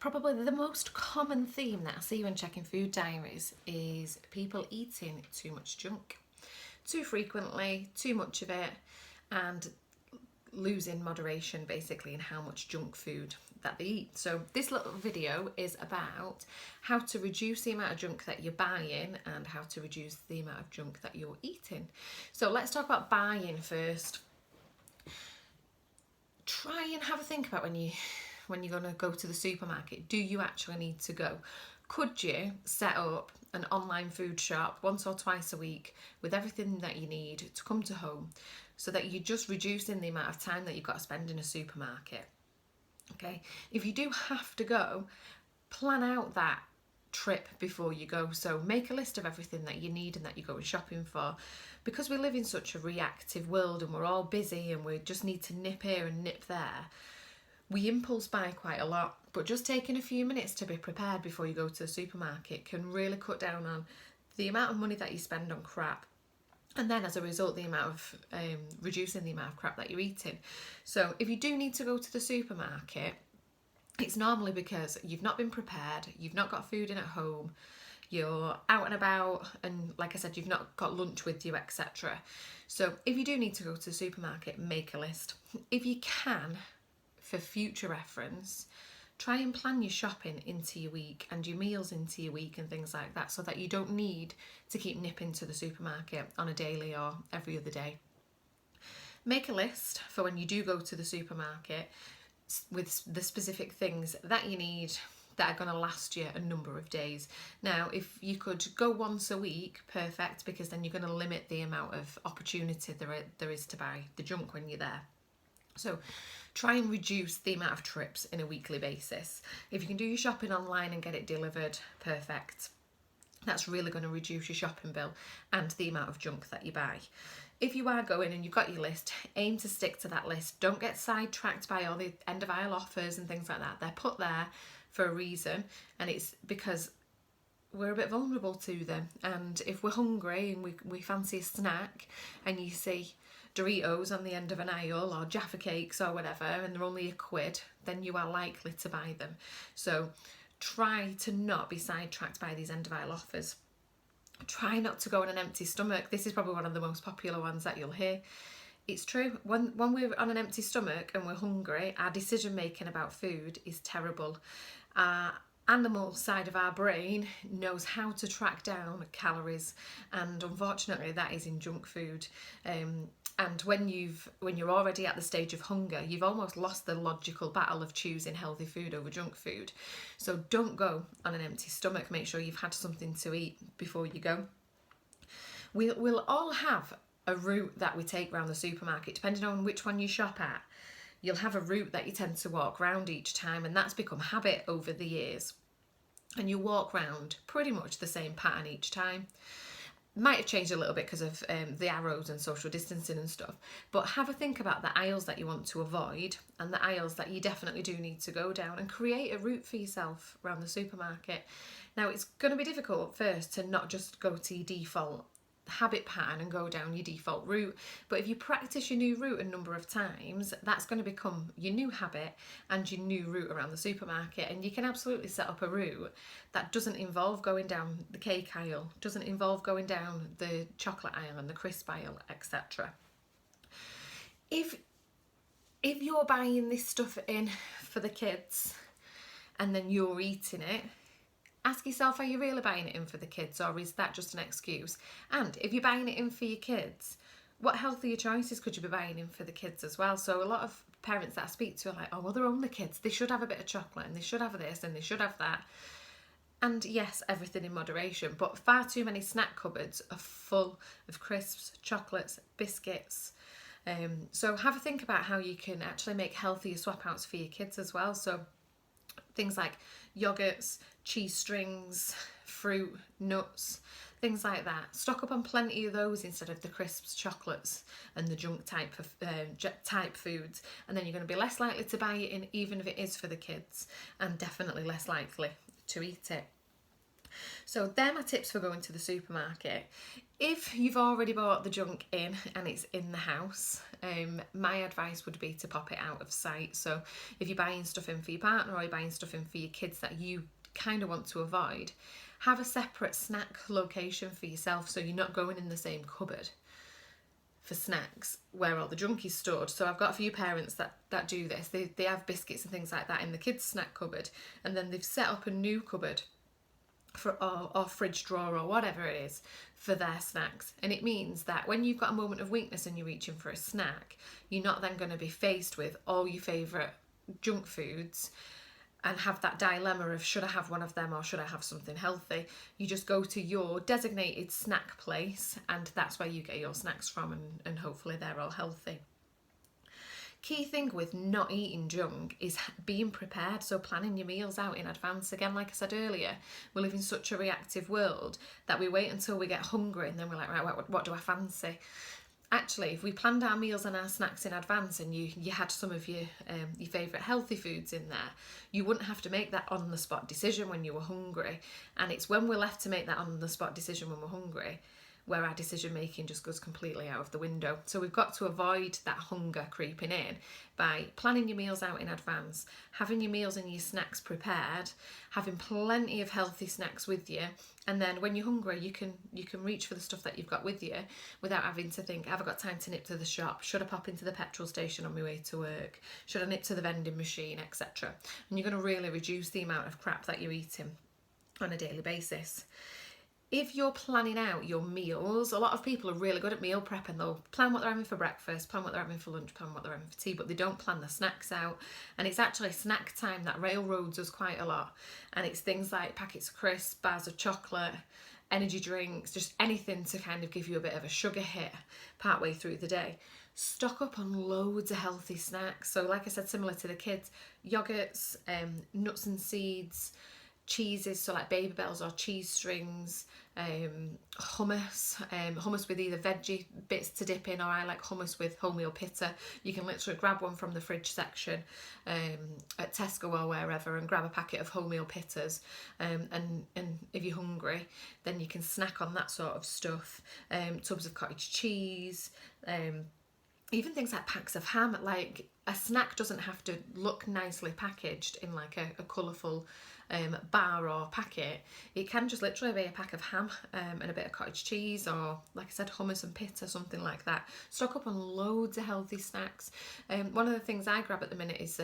Probably the most common theme that I see when checking food diaries is people eating too much junk. Too frequently, too much of it, and losing moderation basically in how much junk food that they eat. So this little video is about how to reduce the amount of junk that you're buying and how to reduce the amount of junk that you're eating. So let's talk about buying first. Try and have a think about when you're going to go to the supermarket. Do you actually need to go? Could you set up an online food shop once or twice a week with everything that you need to come to home, so that you're just reducing the amount of time that you've got to spend in a supermarket? Okay, if you do have to go, plan out that trip before you go. So make a list of everything that you need and that you're going shopping for, because we live in such a reactive world and we're all busy and we just need to nip here and nip there. We impulse buy quite a lot, but just taking a few minutes to be prepared before you go to the supermarket can really cut down on the amount of money that you spend on crap, and then as a result the amount of reducing the amount of crap that you're eating. So if you do need to go to the supermarket, it's normally because you've not been prepared, you've not got food in at home, you're out and about, and like I said, you've not got lunch with you, etc. So if you do need to go to the supermarket, make a list. If you can, for future reference, try and plan your shopping into your week and your meals into your week and things like that, so that you don't need to keep nipping to the supermarket on a daily or every other day. Make a list for when you do go to the supermarket with the specific things that you need that are going to last you a number of days. Now, if you could go once a week, perfect, because then you're going to limit the amount of opportunity there is to buy the junk when you're there. So try and reduce the amount of trips in a weekly basis. If you can do your shopping online and get it delivered, perfect. That's really going to reduce your shopping bill and the amount of junk that you buy. If you are going and you've got your list, aim to stick to that list. Don't get sidetracked by all the end of aisle offers and things like that. They're put there for a reason, and it's because we're a bit vulnerable to them. And if we're hungry and we fancy a snack and you see Doritos on the end of an aisle or Jaffa Cakes or whatever and they're only £1, then you are likely to buy them. So try to not be sidetracked by these end of aisle offers. Try not to go on an empty stomach. This is probably one of the most popular ones that you'll hear. It's true. When we're on an empty stomach and we're hungry, our decision making about food is terrible. Our animal side of our brain knows how to track down calories, and unfortunately that is in junk food. And when you're already at the stage of hunger, you've almost lost the logical battle of choosing healthy food over junk food. So don't go on an empty stomach. Make sure you've had something to eat before you go. We'll all have a route that we take around the supermarket, depending on which one you shop at. You'll have a route that you tend to walk round each time, and that's become habit over the years. And you walk round pretty much the same pattern each time. Might have changed a little bit because of the arrows and social distancing and stuff, but have a think about the aisles that you want to avoid and the aisles that you definitely do need to go down, and create a route for yourself around the supermarket. Now, it's going to be difficult at first to not just go to your default habit pattern and go down your default route, but if you practice your new route a number of times, that's going to become your new habit and your new route around the supermarket. And you can absolutely set up a route that doesn't involve going down the cake aisle, doesn't involve going down the chocolate aisle and the crisp aisle, etc. If you're buying this stuff in for the kids and then you're eating it, ask yourself, are you really buying it in for the kids, or is that just an excuse? And if you're buying it in for your kids, what healthier choices could you be buying in for the kids as well? So a lot of parents that I speak to are like, oh, well, they're only kids. They should have a bit of chocolate and they should have this and they should have that. And yes, everything in moderation, but far too many snack cupboards are full of crisps, chocolates, biscuits. So have a think about how you can actually make healthier swap outs for your kids as well. So things like yogurts, cheese strings, fruit, nuts, things like that. Stock up on plenty of those instead of the crisps, chocolates and the junk type foods, and then you're going to be less likely to buy it in, even if it is for the kids, and definitely less likely to eat it. So they're my tips for going to the supermarket. If you've already bought the junk in and it's in the house, my advice would be to pop it out of sight. So if you're buying stuff in for your partner or you're buying stuff in for your kids that you kind of want to avoid, have a separate snack location for yourself so you're not going in the same cupboard for snacks where all the junk is stored. So I've got a few parents that do this. They have biscuits and things like that in the kids' snack cupboard, and then they've set up a new cupboard for or fridge drawer or whatever it is for their snacks. And it means that when you've got a moment of weakness and you're reaching for a snack, you're not then going to be faced with all your favourite junk foods and have that dilemma of should I have one of them or should I have something healthy. You just go to your designated snack place and that's where you get your snacks from, and hopefully they're all healthy. Key thing with not eating junk is being prepared, so planning your meals out in advance. Again, like I said earlier, we live in such a reactive world that we wait until we get hungry and then we're like, right, what do I fancy? Actually, if we planned our meals and our snacks in advance and you had some of your favourite healthy foods in there, you wouldn't have to make that on-the-spot decision when you were hungry. And it's when we're left to make that on-the-spot decision when we're hungry where our decision making just goes completely out of the window. So we've got to avoid that hunger creeping in by planning your meals out in advance, having your meals and your snacks prepared, having plenty of healthy snacks with you, and then when you're hungry you can reach for the stuff that you've got with you without having to think, have I got time to nip to the shop, should I pop into the petrol station on my way to work, should I nip to the vending machine, etc. And you're going to really reduce the amount of crap that you're eating on a daily basis. If you're planning out your meals, a lot of people are really good at meal prep and they'll plan what they're having for breakfast, plan what they're having for lunch, plan what they're having for tea, but they don't plan the snacks out. And it's actually snack time that railroads us quite a lot. And it's things like packets of crisps, bars of chocolate, energy drinks, just anything to kind of give you a bit of a sugar hit partway through the day. Stock up on loads of healthy snacks. So like I said, similar to the kids, yogurts, nuts and seeds, cheeses, so like Baby Bells or cheese strings, hummus with either veggie bits to dip in, or I like hummus with wholemeal pita. You can literally grab one from the fridge section at Tesco or wherever and grab a packet of wholemeal pitas, and if you're hungry then you can snack on that sort of stuff. Tubs of cottage cheese, even things like packs of ham. Like, a snack doesn't have to look nicely packaged in like a colourful bar or packet. It can just literally be a pack of ham and a bit of cottage cheese, or like I said, hummus and pita, something like that. Stock up on loads of healthy snacks. One of the things I grab at the minute is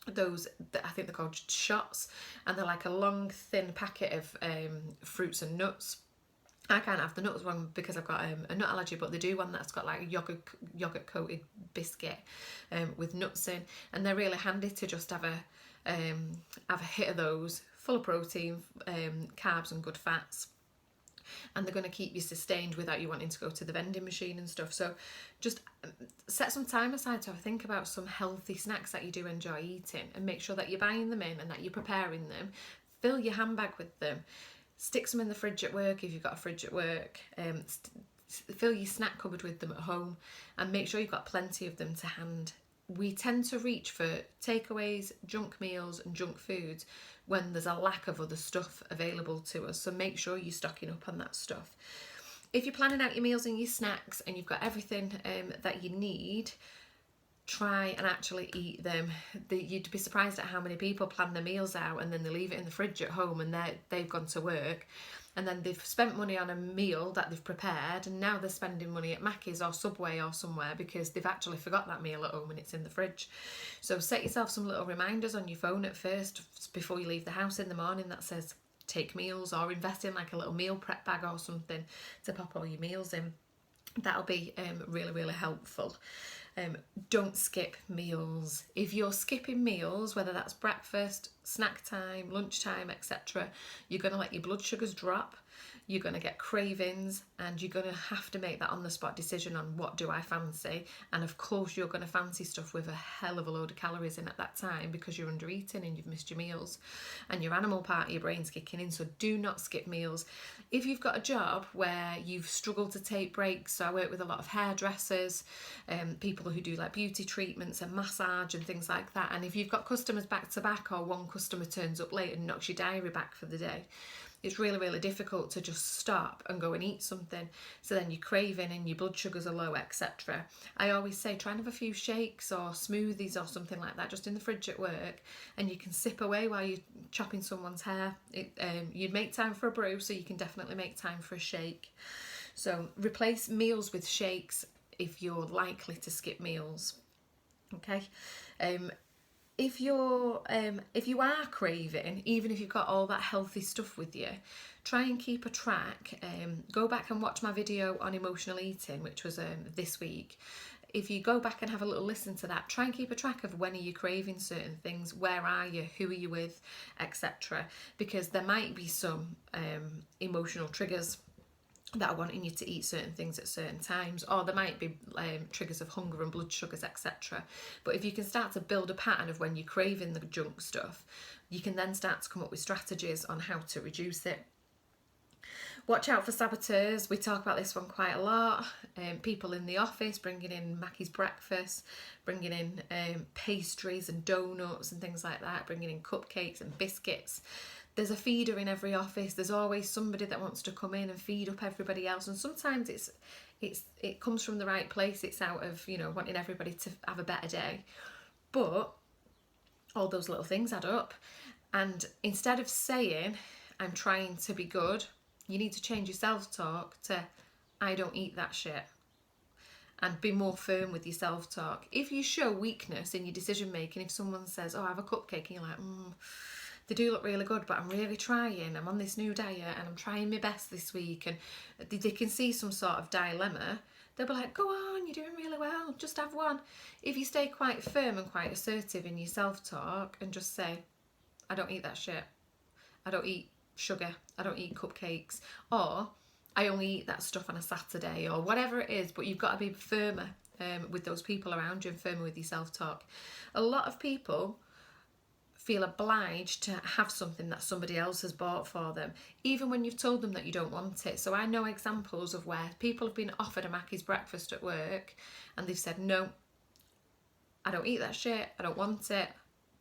those, I think they're called shots, and they're like a long thin packet of fruits and nuts. I can't have the nuts one because I've got a nut allergy, but they do one that's got like a yogurt coated biscuit with nuts in, and they're really handy to just have a hit of those, full of protein, carbs and good fats, and they're going to keep you sustained without you wanting to go to the vending machine and stuff. So just set some time aside to have a think about some healthy snacks that you do enjoy eating, and make sure that you're buying them in and that you're preparing them. Fill your handbag with them. Stick some in the fridge at work if you've got a fridge at work. Fill your snack cupboard with them at home, and make sure you've got plenty of them to hand. We tend to reach for takeaways, junk meals and junk foods when there's a lack of other stuff available to us, so make sure you're stocking up on that stuff. If you're planning out your meals and your snacks and you've got everything that you need, try and actually eat them. You'd be surprised at how many people plan their meals out and then they leave it in the fridge at home, and they've gone to work and then they've spent money on a meal that they've prepared, and now they're spending money at Mackey's or Subway or somewhere because they've actually forgot that meal at home and it's in the fridge. So set yourself some little reminders on your phone at first before you leave the house in the morning that says take meals, or invest in like a little meal prep bag or something to pop all your meals in. That'll be really, really helpful. Don't skip meals. If you're skipping meals, whether that's breakfast, snack time, lunchtime, etc., you're going to let your blood sugars drop. you're going to get cravings, and you're going to have to make that on the spot decision on what do I fancy. And of course you're going to fancy stuff with a hell of a load of calories in at that time because you're under eating and you've missed your meals and your animal part of your brain's kicking in. So do not skip meals. If you've got a job where you've struggled to take breaks, so I work with a lot of hairdressers, people who do like beauty treatments and massage and things like that, and if you've got customers back to back, or one customer turns up late and knocks your diary back for the day, it's really, really difficult to just stop and go and eat something. So then you're craving and your blood sugars are low, etc. I always say try and have a few shakes or smoothies or something like that just in the fridge at work, and you can sip away while you're chopping someone's hair. You'd make time for a brew, so you can definitely make time for a shake. So replace meals with shakes if you're likely to skip meals. Okay. If you are craving, even if you've got all that healthy stuff with you, try and keep a track. Go back and watch my video on emotional eating, which was this week. If you go back and have a little listen to that, try and keep a track of when are you craving certain things, where are you, who are you with, etc. Because there might be some emotional triggers that are wanting you to eat certain things at certain times, or there might be triggers of hunger and blood sugars, etc. But if you can start to build a pattern of when you're craving the junk stuff, you can then start to come up with strategies on how to reduce it. Watch out for saboteurs. We talk about this one quite a lot. People in the office bringing in Mackie's breakfast, bringing in pastries and donuts and things like that, bringing in cupcakes and biscuits. There's a feeder in every office. There's always somebody that wants to come in and feed up everybody else. And sometimes it comes from the right place. It's out of, wanting everybody to have a better day. But all those little things add up. And instead of saying, I'm trying to be good, you need to change your self-talk to, I don't eat that shit. And be more firm with your self-talk. If you show weakness in your decision-making, if someone says, oh, I have a cupcake, and you're like, they do look really good, but I'm really trying. I'm on this new diet and I'm trying my best this week. And they can see some sort of dilemma. They'll be like, go on, you're doing really well. Just have one. If you stay quite firm and quite assertive in your self-talk and just say, I don't eat that shit. I don't eat sugar. I don't eat cupcakes. Or I only eat that stuff on a Saturday, or whatever it is. But you've got to be firmer with those people around you and firmer with your self-talk. A lot of people feel obliged to have something that somebody else has bought for them, even when you've told them that you don't want it. So I know examples of where people have been offered a Mackie's breakfast at work and they've said, no, I don't eat that shit, I don't want it,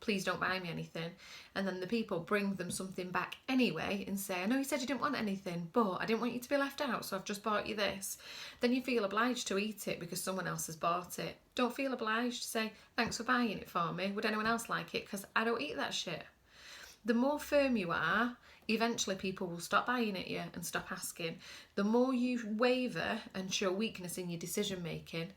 please don't buy me anything. And then the people bring them something back anyway and say, I know you said you didn't want anything, but I didn't want you to be left out, so I've just bought you this. Then you feel obliged to eat it because someone else has bought it. Don't feel obliged. Say, thanks for buying it for me. Would anyone else like it? Because I don't eat that shit. The more firm you are, eventually people will stop buying it, and stop asking. The more you waver and show weakness in your decision making,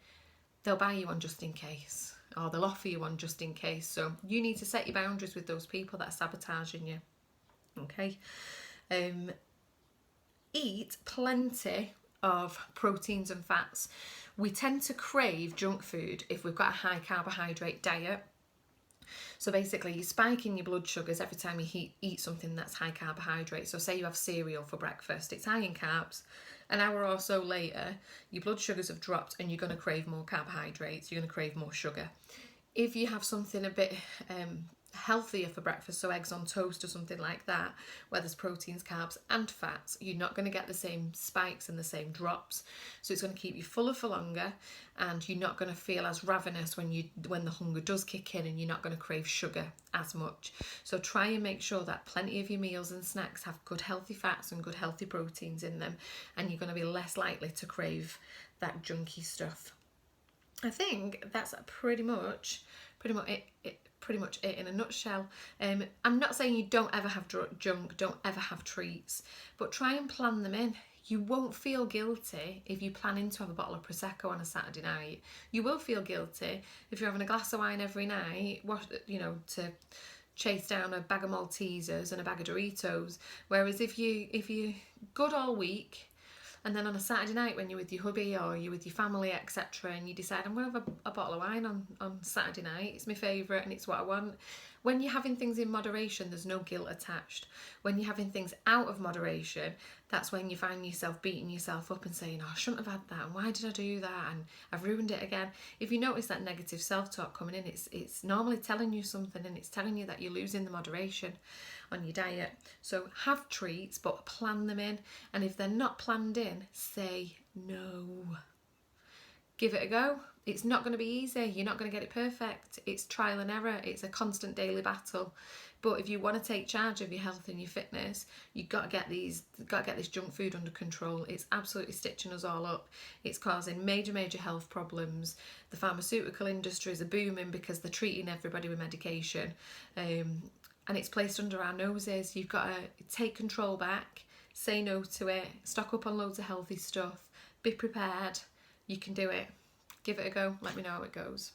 they'll buy you one just in case, or they'll offer you one just in case. So you need to set your boundaries with those people that are sabotaging you. Okay. Eat plenty of proteins and fats. We tend to crave junk food if we've got a high carbohydrate diet. So basically you're spiking your blood sugars every time you eat something that's high carbohydrate. So say you have cereal for breakfast, it's high in carbs. An hour or so later, your blood sugars have dropped and you're going to crave more carbohydrates, you're going to crave more sugar. If you have something a bit healthier for breakfast, so eggs on toast or something like that, where there's proteins, carbs and fats, you're not going to get the same spikes and the same drops. So it's going to keep you fuller for longer, and you're not going to feel as ravenous when the hunger does kick in, and you're not going to crave sugar as much. So try and make sure that plenty of your meals and snacks have good healthy fats and good healthy proteins in them, and you're going to be less likely to crave that junky stuff. I think that's pretty much it in a nutshell. I'm not saying you don't ever have junk, don't ever have treats, but try and plan them in. You won't feel guilty if you're planning to have a bottle of Prosecco on a Saturday night. You will feel guilty if you're having a glass of wine every night, to chase down a bag of Maltesers and a bag of Doritos. Whereas if you're good all week, and then on a Saturday night when you're with your hubby or you're with your family, etc., and you decide, I'm going to have a bottle of wine on Saturday night, it's my favourite and it's what I want, When you're having things in moderation, there's no guilt attached. When you're having things out of moderation, that's when you find yourself beating yourself up and saying, oh, I shouldn't have had that, and why did I do that, and I've ruined it again. If you notice that negative self-talk coming in, it's normally telling you something, and it's telling you that you're losing the moderation on your diet. So have treats, but plan them in. And if they're not planned in, say no. Give it a go. It's not going to be easy. You're not going to get it perfect. It's trial and error. It's a constant daily battle. But if you want to take charge of your health and your fitness, you've got to get this junk food under control. It's absolutely stitching us all up. It's causing major health problems. The pharmaceutical industries are booming because they're treating everybody with medication. And it's placed under our noses. You've got to take control back, say no to it, stock up on loads of healthy stuff, be prepared. You can do it. Give it a go. Let me know how it goes.